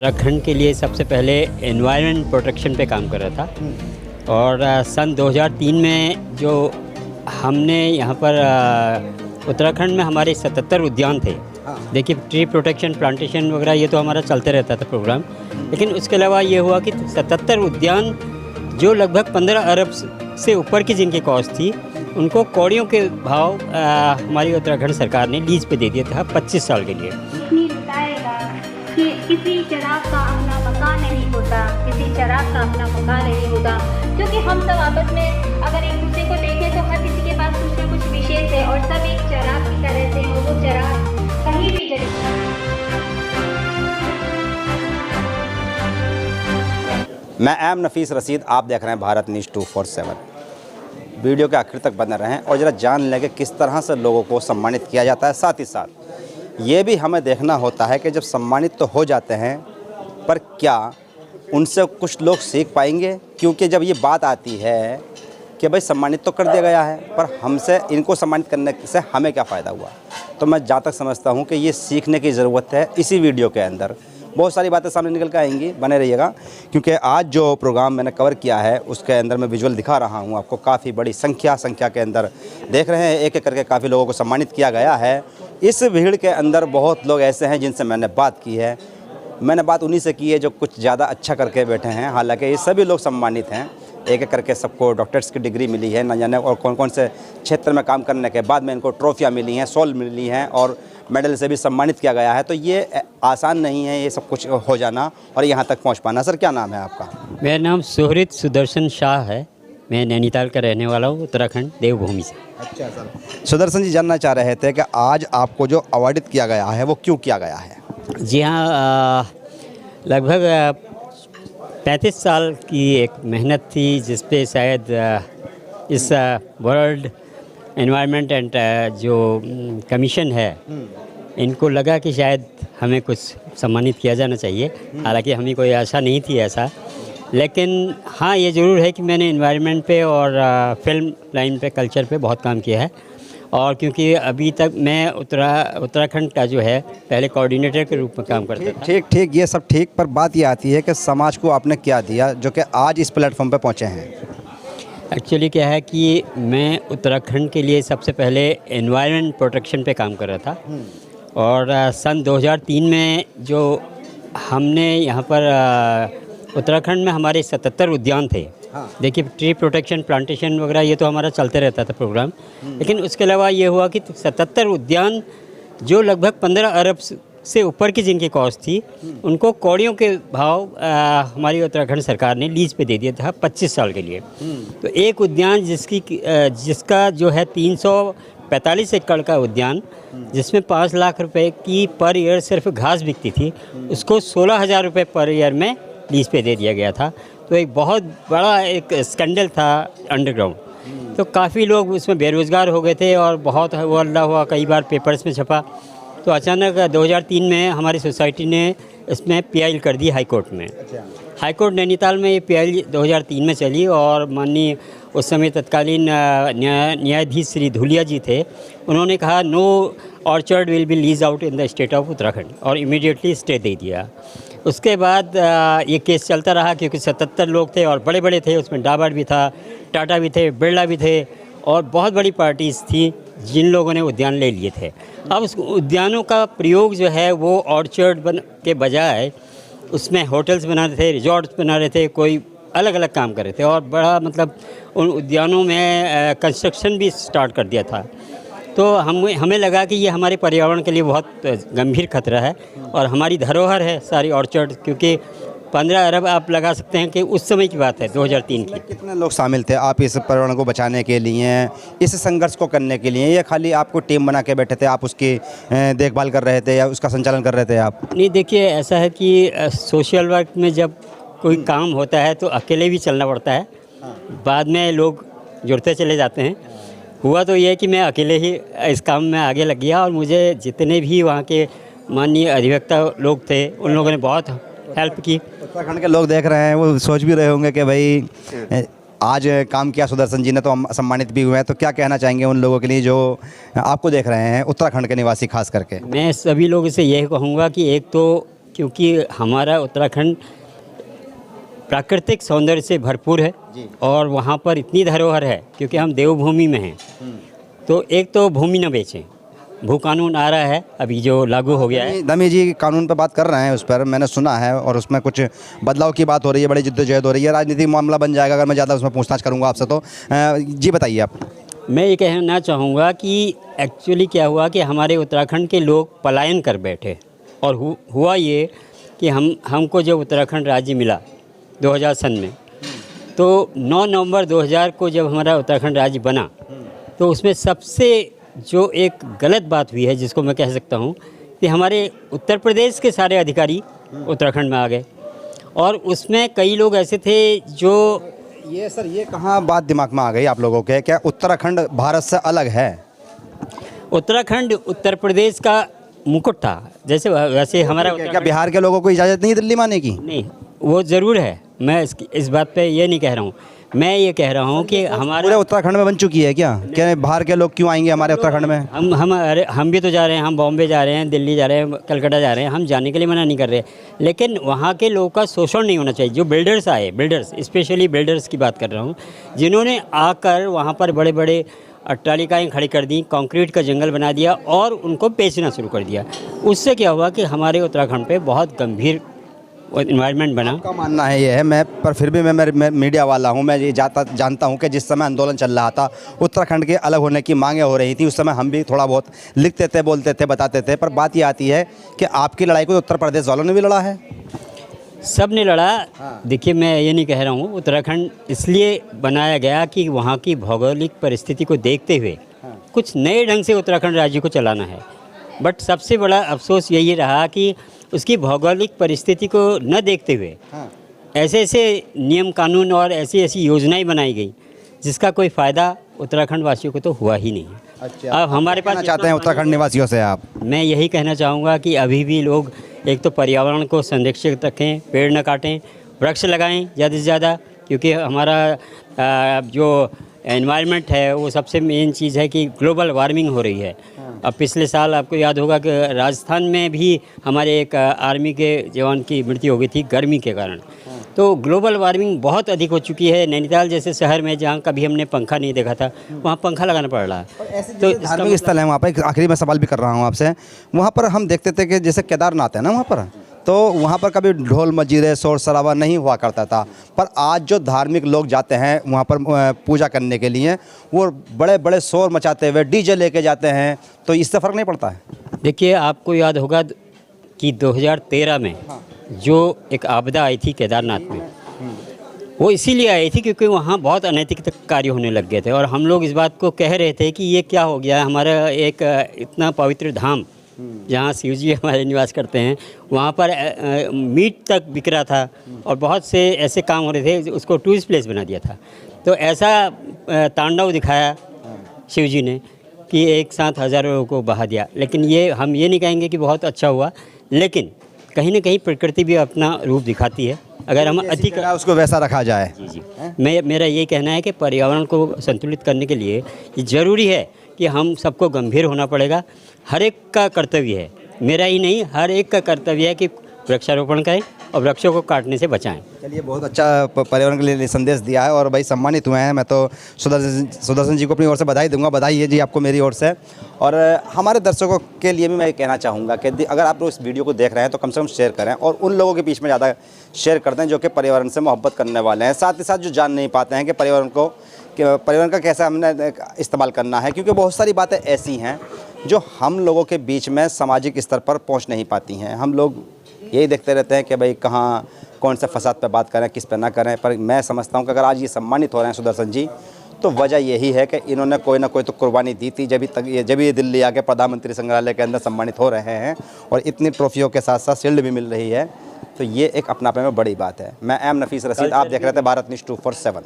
उत्तराखंड के लिए सबसे पहले एनवायरनमेंट प्रोटेक्शन पे काम कर रहा था और सन 2003 में जो हमने यहाँ पर उत्तराखंड में हमारे 77 उद्यान थे। देखिए ट्री प्रोटेक्शन प्लांटेशन वगैरह ये तो हमारा चलते रहता था प्रोग्राम, लेकिन उसके अलावा ये हुआ कि 77 उद्यान जो लगभग 15 अरब से ऊपर की जिनकी कॉस्ट थी, उनको कौड़ियों के भाव हमारी उत्तराखंड सरकार ने लीज पे दे दिया था 25 साल के लिए। कि किसी चराग का अपना मकान नहीं होता, किसी चराग का अपना मकान नहीं होता, क्योंकि हम सब आपस में अगर एक दूसरे को देखें तो हर किसी के पास कुछ न कुछ विशेष है और सब एक चराग की तरह से हैं और वो चराग कहीं भी जले। मैं एम नफीस रशीद, आप देख रहे हैं भारत न्यूज़ 247। वीडियो के आखिर तक बने रहें और ज़रा जान लें कि किस तरह से लोगों को सम्मानित किया जाता है। साथ ही साथ ये भी हमें देखना होता है कि जब सम्मानित तो हो जाते हैं, पर क्या उनसे कुछ लोग सीख पाएंगे? क्योंकि जब ये बात आती है कि भाई सम्मानित तो कर दिया गया है, पर हमसे इनको सम्मानित करने से हमें क्या फ़ायदा हुआ, तो मैं जहाँ तक समझता हूँ कि ये सीखने की ज़रूरत है। इसी वीडियो के अंदर बहुत सारी बातें सामने निकल कर आएंगी, बने रहिएगा, क्योंकि आज जो प्रोग्राम मैंने कवर किया है उसके अंदर मैं विजुअल दिखा रहा हूँ आपको। काफ़ी बड़ी संख्या के अंदर देख रहे हैं, एक एक करके काफ़ी लोगों को सम्मानित किया गया है। इस भीड़ के अंदर बहुत लोग ऐसे हैं जिनसे मैंने बात की है। मैंने बात उन्हीं से की है जो कुछ ज़्यादा अच्छा करके बैठे हैं। हालांकि ये सभी लोग सम्मानित हैं, एक एक करके सबको डॉक्टर्स की डिग्री मिली है, न जाने और कौन कौन से क्षेत्र में काम करने के बाद में इनको ट्रॉफियाँ मिली हैं, शॉल मिली हैं और मेडल से भी सम्मानित किया गया है। तो ये आसान नहीं है ये सब कुछ हो जाना और यहाँ तक पहुँच पाना। सर क्या नाम है आपका? मेरा नाम सुहृद सुदर्शन शाह है। मैं नैनीताल का रहने वाला हूँ, उत्तराखंड देवभूमि से। अच्छा सर, सुदर्शन जी जानना चाह रहे थे कि आज आपको जो अवार्डित किया गया है वो क्यों किया गया है? जी हाँ, लगभग 35 साल की एक मेहनत थी जिस पे शायद इस वर्ल्ड एनवायरनमेंट एंड जो कमीशन है, इनको लगा कि शायद हमें कुछ सम्मानित किया जाना चाहिए। हालांकि हमें कोई आशा नहीं थी ऐसा, लेकिन हाँ ये ज़रूर है कि मैंने एनवायरनमेंट पे और फिल्म लाइन पे, कल्चर पे बहुत काम किया है। और क्योंकि अभी तक मैं उत्तराखंड का जो है पहले कोऑर्डिनेटर के रूप में काम करता था। ठीक ये सब ठीक, पर बात ये आती है कि समाज को आपने क्या दिया जो कि आज इस प्लेटफॉर्म पे पहुंचे हैं? एक्चुअली क्या है कि मैं उत्तराखंड के लिए सबसे पहले एनवायरनमेंट प्रोटेक्शन पे काम कर रहा था और सन 2003 में जो हमने यहाँ पर उत्तराखंड में हमारे 77 उद्यान थे। देखिए ट्री प्रोटेक्शन प्लांटेशन वगैरह ये तो हमारा चलते रहता था प्रोग्राम, लेकिन उसके अलावा ये हुआ कि 77 उद्यान जो लगभग 15 अरब से ऊपर की जिनकी कॉस्ट थी, उनको कौड़ियों के भाव हमारी उत्तराखंड सरकार ने लीज पे दे दिया था 25 साल के लिए। तो एक उद्यान जिसका जो है 345 एकड़ का उद्यान, जिसमें 5 लाख रुपए की पर ईयर सिर्फ घास बिकती थी, उसको 16,000 रुपये पर ईयर में लीज पे दे दिया गया था। तो एक बहुत बड़ा एक स्कैंडल था अंडरग्राउंड। तो काफ़ी लोग उसमें बेरोज़गार हो गए थे और बहुत वो अल्लाह हुआ, कई बार पेपर्स में छपा। तो अचानक 2003 में हमारी सोसाइटी ने इसमें पीआई कर दी हाई कोर्ट में। हाई कोर्ट नैनीताल में ये पीआई 2003 में चली और माननीय उस समय तत्कालीन न्यायाधीश श्री धुलिया जी थे। उन्होंने कहा no orchard will be lease out in the state of Uttarakhand और इमीडिएटली स्टे दे दिया। उसके बाद ये केस चलता रहा क्योंकि 77 लोग थे और बड़े बड़े थे, उसमें डाबर भी था, टाटा भी थे, बिरला भी थे और बहुत बड़ी पार्टीज़ थी जिन लोगों ने उद्यान ले लिए थे। अब उस उद्यानों का प्रयोग जो है वो ऑर्चर्ड के बजाय उसमें होटल्स बना रहे थे, रिजॉर्ट्स बना रहे थे, कोई अलग अलग काम कर रहे थे और बड़ा मतलब उन उद्यानों में कंस्ट्रक्शन भी स्टार्ट कर दिया था। तो हमें लगा कि ये हमारे पर्यावरण के लिए बहुत गंभीर खतरा है और हमारी धरोहर है सारी ऑर्चर्ड, क्योंकि 15 अरब आप लगा सकते हैं कि उस समय की बात है 2003 की। कितने लोग शामिल थे आप इस पर्यावरण को बचाने के लिए, इस संघर्ष को करने के लिए, या खाली आपको टीम बना के बैठे थे, आप उसकी देखभाल कर रहे थे या उसका संचालन कर रहे थे आप? नहीं, देखिए ऐसा है कि सोशल वर्क में जब कोई काम होता है तो अकेले भी चलना पड़ता है, बाद में लोग जुड़ते चले जाते हैं। हुआ तो ये कि मैं अकेले ही इस काम में आगे लग गया और मुझे जितने भी वहाँ के माननीय अधिवक्ता लोग थे उन लोगों ने बहुत हेल्प की। उत्तराखंड के लोग देख रहे हैं, वो सोच भी रहे होंगे कि भाई आज काम किया सुदर्शन जी ने तो हम सम्मानित भी हुए हैं, तो क्या कहना चाहेंगे उन लोगों के लिए जो आपको देख रहे हैं, उत्तराखंड के निवासी खास करके? मैं सभी लोगों से यही कहूँगा कि एक तो क्योंकि हमारा उत्तराखंड प्राकृतिक सौंदर्य से भरपूर है और वहाँ पर इतनी धरोहर है, क्योंकि हम देवभूमि में हैं। तो एक तो भूमि न बेचें, भू कानून आ रहा है अभी जो लागू हो गया है। दमी जी कानून पर बात कर रहे हैं, उस पर मैंने सुना है और उसमें कुछ बदलाव की बात हो रही है, बड़ी जिद्दोजहद हो रही है, राजनीतिक मामला बन जाएगा अगर मैं ज़्यादा उसमें पूछताछ करूँगा आपसे तो। जी बताइए आप। मैं ये कहना चाहूँगा कि एक्चुअली क्या हुआ कि हमारे उत्तराखंड के लोग पलायन कर बैठे और हुआ ये कि हमको जब उत्तराखंड राज्य मिला 2000 सन में, तो 9 नवंबर 2000 को जब हमारा उत्तराखंड राज्य बना, तो उसमें सबसे जो एक गलत बात हुई है, जिसको मैं कह सकता हूँ कि हमारे उत्तर प्रदेश के सारे अधिकारी उत्तराखंड में आ गए और उसमें कई लोग ऐसे थे जो ये सर ये कहाँ बात दिमाग में आ गई आप लोगों के, क्या उत्तराखंड भारत से अलग है? उत्तराखंड उत्तर प्रदेश का मुकुट था, जैसे वैसे हमारा क्या बिहार के लोगों को इजाज़त नहीं है दिल्ली में आने की? नहीं, वो ज़रूर है। मैं इस बात पे ये नहीं कह रहा हूँ, मैं ये कह रहा हूँ कि हमारे पूरे उत्तराखंड में बन चुकी है क्या बाहर के लोग क्यों आएंगे हमारे उत्तराखंड में? हम भी तो जा रहे हैं, हम बॉम्बे जा रहे हैं, दिल्ली जा रहे हैं, कलकत्ता जा रहे हैं, हम जाने के लिए मना नहीं कर रहे, लेकिन वहाँ के लोगों का शोषण नहीं होना चाहिए। जो बिल्डर्स आए, बिल्डर्स स्पेशली बिल्डर्स की बात कर रहा हूँ, जिन्होंने आकर वहाँ पर बड़े बड़े अट्टालिकाएँ खड़ी कर दी, कंक्रीट का जंगल बना दिया और उनको बेचना शुरू कर दिया। उससे क्या हुआ कि हमारे उत्तराखंड पे बहुत गंभीर इन्वायरमेंट बना। आपका मानना है ये है, मैं पर फिर भी मैं मीडिया वाला हूँ, मैं ये जानता हूँ कि जिस समय आंदोलन चल रहा था, उत्तराखंड के अलग होने की मांगें हो रही थी, उस समय हम भी थोड़ा बहुत लिखते थे, बोलते थे, बताते थे, पर बात ये आती है कि आपकी लड़ाई को उत्तर प्रदेश वालों ने भी लड़ा है। सब ने लड़ा। देखिए, मैं ये नहीं कह रहा हूँ, उत्तराखंड इसलिए बनाया गया कि वहाँ की भौगोलिक परिस्थिति को देखते हुए कुछ नए ढंग से उत्तराखंड राज्य को चलाना है। बट सबसे बड़ा अफसोस यही रहा कि उसकी भौगोलिक परिस्थिति को न देखते हुए ऐसे ऐसे नियम कानून और ऐसी ऐसी योजनाएं बनाई गई जिसका कोई फ़ायदा उत्तराखंड वासियों को तो हुआ ही नहीं। अच्छा, अब हमारे पास चाहते हैं उत्तराखंड निवासियों से आप? मैं यही कहना चाहूँगा कि अभी भी लोग एक तो पर्यावरण को संरक्षित रखें, पेड़ न काटें, वृक्ष लगाएं ज़्यादा से ज़्यादा, क्योंकि हमारा जो एनवायरनमेंट है वो सबसे मेन चीज़ है कि ग्लोबल वार्मिंग हो रही है। अब पिछले साल आपको याद होगा कि राजस्थान में भी हमारे एक आर्मी के जवान की मृत्यु हो गई थी गर्मी के कारण। तो ग्लोबल वार्मिंग बहुत अधिक हो चुकी है। नैनीताल जैसे शहर में जहाँ कभी हमने पंखा नहीं देखा था, वहाँ पंखा लगाना पड़ रहा है। तो धार्मिक स्थल है वहाँ पर, आखिरी में सवाल भी कर रहा हूँ आपसे, वहाँ पर हम देखते थे कि जैसे केदारनाथ है ना, वहाँ पर तो वहाँ पर कभी ढोल मजीरे शोर शराबा नहीं हुआ करता था, पर आज जो धार्मिक लोग जाते हैं वहाँ पर पूजा करने के लिए, वो बड़े बड़े शोर मचाते हुए डीजे लेके जाते हैं, तो इससे फ़र्क नहीं पड़ता है? देखिए, आपको याद होगा कि 2013 में जो एक आपदा आई थी केदारनाथ में, वो इसीलिए आई थी क्योंकि वहाँ बहुत अनैतिक कार्य होने लग गए थे और हम लोग इस बात को कह रहे थे कि ये क्या हो गया, हमारा एक इतना पवित्र धाम जहाँ शिव जी हमारे निवास करते हैं, वहाँ पर मीट तक बिक रहा था और बहुत से ऐसे काम हो रहे थे, उसको टूरिस्ट प्लेस बना दिया था। तो ऐसा तांडव दिखाया शिव जी ने कि एक साथ हज़ारों लोगों को बहा दिया। लेकिन ये हम ये नहीं कहेंगे कि बहुत अच्छा हुआ, लेकिन कहीं ना कहीं प्रकृति भी अपना रूप दिखाती है अगर हम अधिक उसको वैसा रखा जाए। जी मेरा ये कहना है कि पर्यावरण को संतुलित करने के लिए ये ज़रूरी है कि हम सबको गंभीर होना पड़ेगा। हर एक का कर्तव्य है, मेरा ही नहीं, हर एक का कर्तव्य है कि वृक्षारोपण करें और वृक्षों को काटने से बचाएं। चलिए, बहुत अच्छा पर्यावरण के लिए संदेश दिया है और भाई सम्मानित हुए हैं। मैं तो सुदर्शन जी को अपनी ओर से बधाई दूंगा। बधाई है जी आपको मेरी ओर से। और हमारे दर्शकों के लिए भी मैं कहना चाहूँगा कि अगर आप लोग इस वीडियो को देख रहे हैं तो कम से कम शेयर करें और उन लोगों के बीच में ज़्यादा शेयर करते हैं जो कि पर्यावरण से मोहब्बत करने वाले हैं, साथ ही साथ जो जान नहीं पाते हैं कि पर्यावरण का कैसे हमने इस्तेमाल करना है, क्योंकि बहुत सारी बातें ऐसी हैं जो हम लोगों के बीच में सामाजिक स्तर पर पहुंच नहीं पाती हैं। हम लोग यही देखते रहते हैं कि भाई कहाँ कौन से फसाद पे बात करें, किस पे ना करें। पर मैं समझता हूं कि अगर आज ये सम्मानित हो रहे हैं सुदर्शन जी, तो वजह यही है कि इन्होंने कोई ना कोई तो कुर्बानी दी थी, जब ये दिल्ली आके प्रधानमंत्री संग्रहालय के अंदर सम्मानित हो रहे हैं और इतनी ट्रॉफियों के साथ साथ शील्ड भी मिल रही है, तो ये एक अपनापन में बड़ी बात है। मैं एम नफीस रसीद, आप देख रहे थे भारत न्यूज़ 247।